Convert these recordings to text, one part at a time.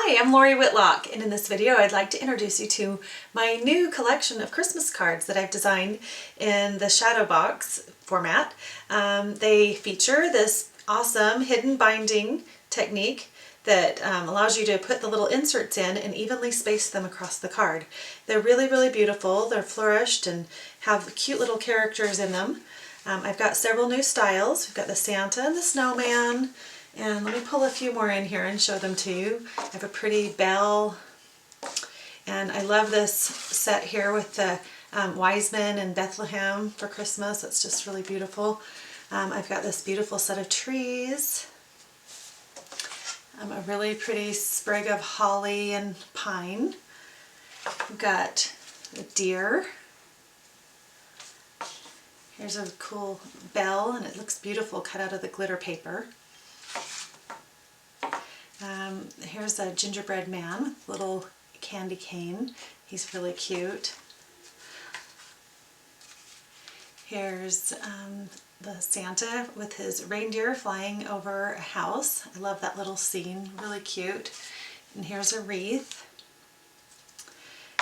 Hi, I'm Lori Whitlock, and in this video I'd like to introduce you to my new collection of Christmas cards that I've designed in the shadow box format. They feature this awesome hidden binding technique that allows you to put the little inserts in and evenly space them across the card. They're really beautiful. They're flourished and have cute little characters in them. I've got several new styles. We've got the Santa and the Snowman. And let me pull a few more in here and show them to you. I have a pretty bell, and I love this set here with the Wisemen and Bethlehem for Christmas. It's just really beautiful. I've got this beautiful set of trees, a really pretty sprig of holly and pine. We've got a deer. Here's a cool bell, and it looks beautiful cut out of the glitter paper. Here's a gingerbread man with a little candy cane. He's really cute. Here's the Santa with his reindeer flying over a house. I love that little scene, really cute. And here's a wreath.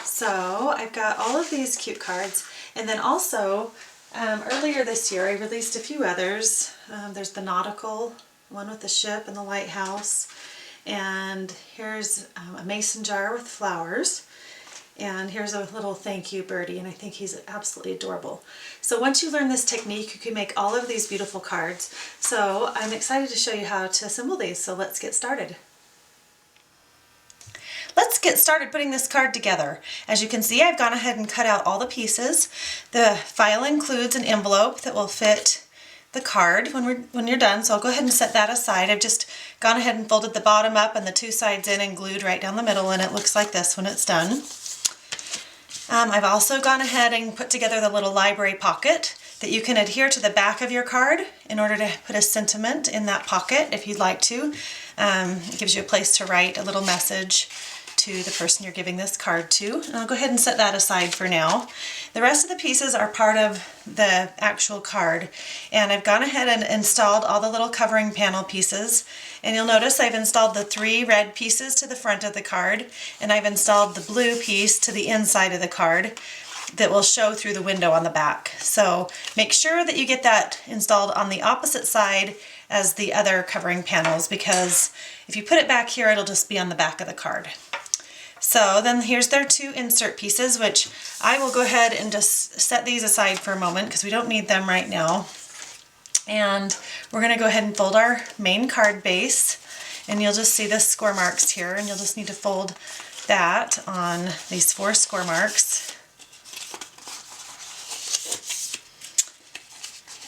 So I've got all of these cute cards, and then also earlier this year I released a few others. There's the Nautical, one with the ship and the lighthouse. And here's a mason jar with flowers, and here's a little thank you birdie, and I think he's absolutely adorable. So once you learn this technique, you can make all of these beautiful cards. So I'm excited to show you how to assemble these, so let's get started. Let's get started putting this card together. As you can see, I've gone ahead and cut out all the pieces. The file includes an envelope that will fit the card when you're done, so I'll go ahead and set that aside. I've just gone ahead and folded the bottom up and the two sides in and glued right down the middle, and it looks like this when it's done. I've also gone ahead and put together the little library pocket that you can adhere to the back of your card in order to put a sentiment in that pocket if you'd like to. It gives you a place to write a little message to the person you're giving this card to. And I'll go ahead and set that aside for now. The rest of the pieces are part of the actual card, and I've gone ahead and installed all the little covering panel pieces, and you'll notice I've installed the 3 red pieces to the front of the card, and I've installed the blue piece to the inside of the card that will show through the window on the back. So make sure that you get that installed on the opposite side as the other covering panels, because if you put it back here, it'll just be on the back of the card. So then here's their 2 insert pieces, which I will go ahead and just set these aside for a moment because we don't need them right now. And we're going to go ahead and fold our main card base, and you'll just see the score marks here, and you'll just need to fold that on these 4 score marks.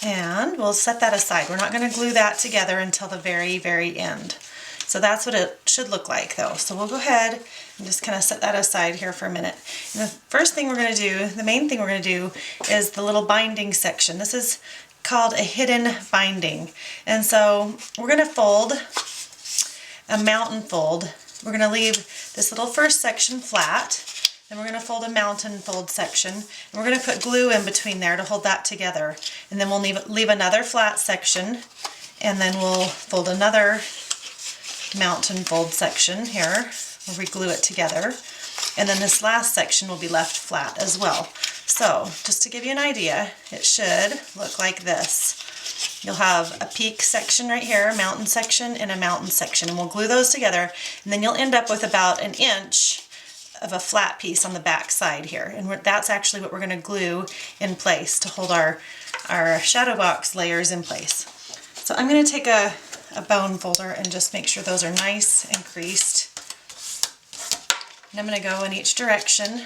And we'll set that aside. We're not going to glue that together until the very end. So that's what it should look like though. So we'll go ahead and just kind of set that aside here for a minute. And the first thing we're going to do, the main thing we're going to do, is the little binding section. This is called a hidden binding. And so we're going to fold a mountain fold. We're going to leave this little first section flat. Then we're going to fold a mountain fold section, and we're going to put glue in between there to hold that together. And then we'll leave another flat section, and then we'll fold another mountain fold section here. We'll re-glue it together, and then this last section will be left flat as well. So just to give you an idea, it should look like this. You'll have a peak section right here, a mountain section, and a mountain section, and we'll glue those together, and then you'll end up with about 1 inch of a flat piece on the back side here, and that's actually what we're going to glue in place to hold our shadow box layers in place. So I'm going to take a bone folder and just make sure those are nice and creased. And I'm going to go in each direction.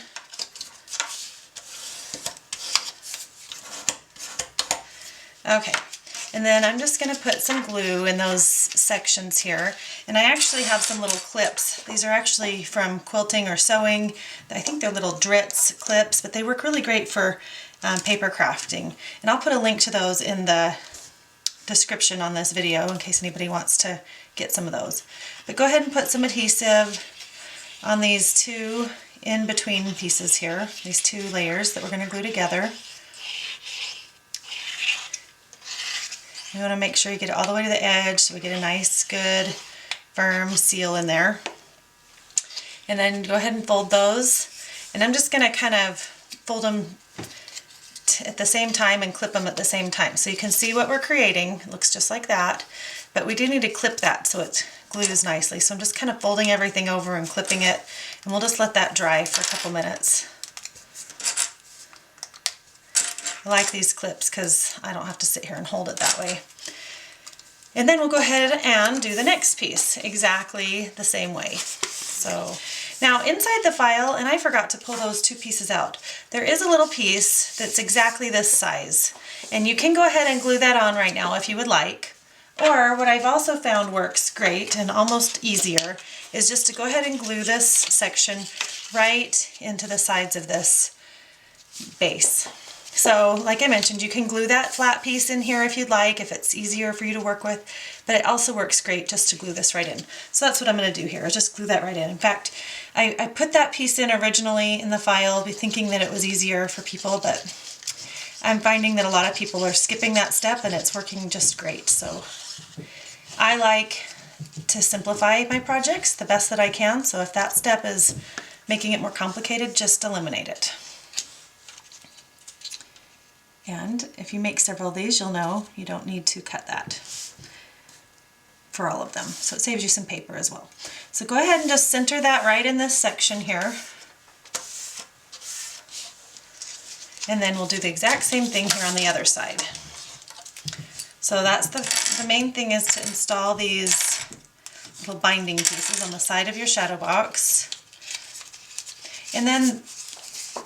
Okay, and then I'm just going to put some glue in those sections here. And I actually have some little clips. These are actually from quilting or sewing. I think they're little Dritz clips, but they work really great for paper crafting. And I'll put a link to those in the description on this video in case anybody wants to get some of those. But go ahead and put some adhesive on these 2 in between pieces here, these 2 layers that we're going to glue together. You want to make sure you get it all the way to the edge so we get a nice, good, firm seal in there. And then go ahead and fold those. And I'm just gonna kind of fold them at the same time and clip them at the same time. So you can see what we're creating. It looks just like that, but we do need to clip that so it glues nicely. So I'm just kind of folding everything over and clipping it, and we'll just let that dry for a couple minutes. I like these clips because I don't have to sit here and hold it that way. And then we'll go ahead and do the next piece exactly the same way. So now inside the file, and I forgot to pull those two pieces out, there is a little piece that's exactly this size. And you can go ahead and glue that on right now if you would like. Or what I've also found works great and almost easier is just to go ahead and glue this section right into the sides of this base. So like I mentioned, you can glue that flat piece in here if you'd like, if it's easier for you to work with, but it also works great just to glue this right in. So that's what I'm going to do here, is just glue that right in. In fact, I put that piece in originally in the file thinking that it was easier for people, but I'm finding that a lot of people are skipping that step and it's working just great. So I like to simplify my projects the best that I can, so if that step is making it more complicated, just eliminate it. And if you make several of these, you'll know you don't need to cut that for all of them. So it saves you some paper as well. So go ahead and just center that right in this section here. And then we'll do the exact same thing here on the other side. So that's the main thing, is to install these little binding pieces on the side of your shadow box. And then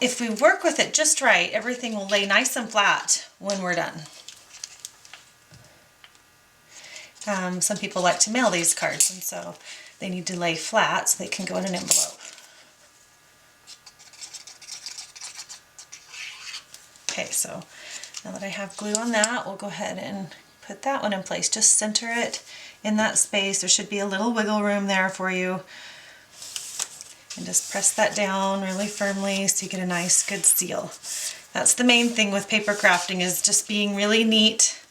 if we work with it just right, everything will lay nice and flat when we're done. Some people like to mail these cards, and so they need to lay flat so they can go in an envelope. Okay, so now that I have glue on that, we'll go ahead and put that one in place. Just center it in that space. There should be a little wiggle room there for you. And just press that down really firmly so you get a nice good seal. That's the main thing with paper crafting, is just being really neat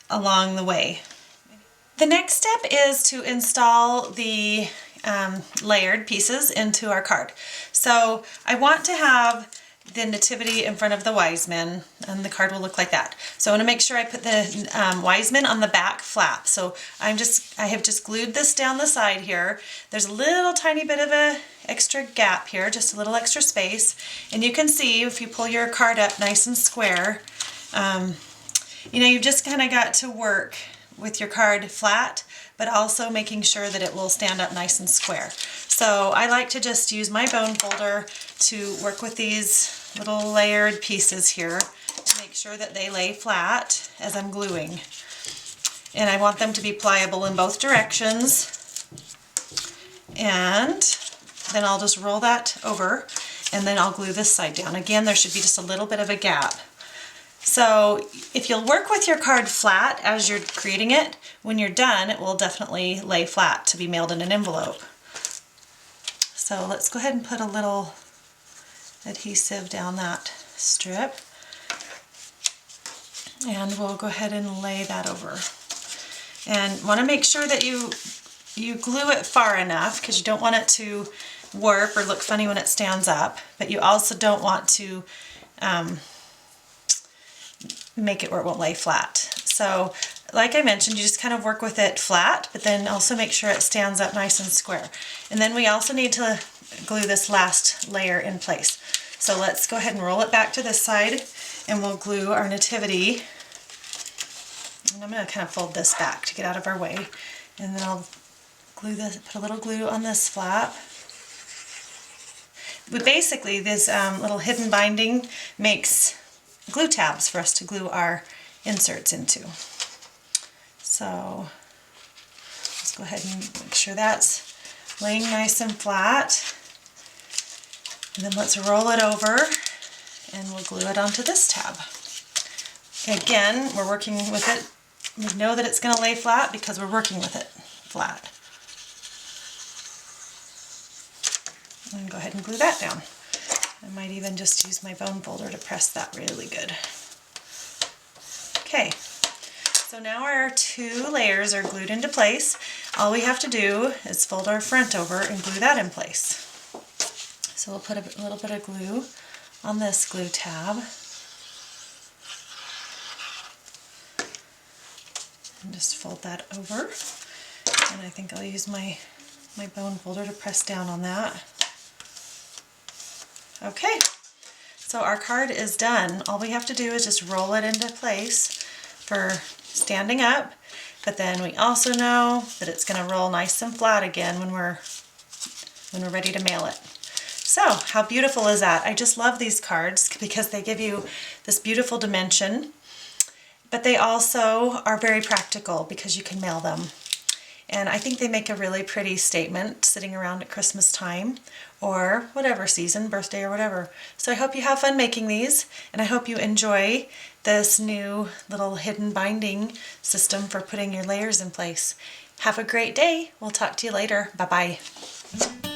along the way. The next step is to install the layered pieces into our card. So I want to have the nativity in front of the Wisemen, and the card will look like that. So I want to make sure I put the Wisemen on the back flap. So I have just glued this down the side here. There's a little tiny bit of a extra gap here, just a little extra space, and you can see if you pull your card up nice and square, you know, you've just kind of got to work with your card flat, but also making sure that it will stand up nice and square. So I like to just use my bone folder to work with these little layered pieces here to make sure that they lay flat as I'm gluing. And I want them to be pliable in both directions. And then I'll just roll that over, and then I'll glue this side down. Again, there should be just a little bit of a gap. So if you'll work with your card flat as you're creating it, when you're done, it will definitely lay flat to be mailed in an envelope. So let's go ahead and put a little adhesive down that strip, and we'll go ahead and lay that over. And want to make sure that you glue it far enough, because you don't want it to warp or look funny when it stands up, but you also don't want to make it where it won't lay flat. So like I mentioned, you just kind of work with it flat, but then also make sure it stands up nice and square. And then we also need to glue this last layer in place. So let's go ahead and roll it back to this side, and we'll glue our nativity. And I'm going to kind of fold this back to get out of our way, and then I'll glue this, put a little glue on this flap. But basically, this little hidden binding makes glue tabs for us to glue our inserts into. So let's go ahead and make sure that's laying nice and flat. And then let's roll it over, and we'll glue it onto this tab. Again, we're working with it. We know that it's going to lay flat because we're working with it flat. And go ahead and glue that down. I might even just use my bone folder to press that really good. Okay, So now our 2 layers are glued into place. All we have to do is fold our front over and glue that in place. So we'll put a little bit of glue on this glue tab. And just fold that over. And I think I'll use my bone folder to press down on that. Okay, so our card is done. All we have to do is just roll it into place for standing up, but then we also know that it's going to roll nice and flat again when we're ready to mail it. So how beautiful is that? I just love these cards because they give you this beautiful dimension, but they also are very practical because you can mail them. And I think they make a really pretty statement sitting around at Christmas time or whatever season, birthday or whatever. So I hope you have fun making these, and I hope you enjoy this new little hidden binding system for putting your layers in place. Have a great day. We'll talk to you later. Bye-bye.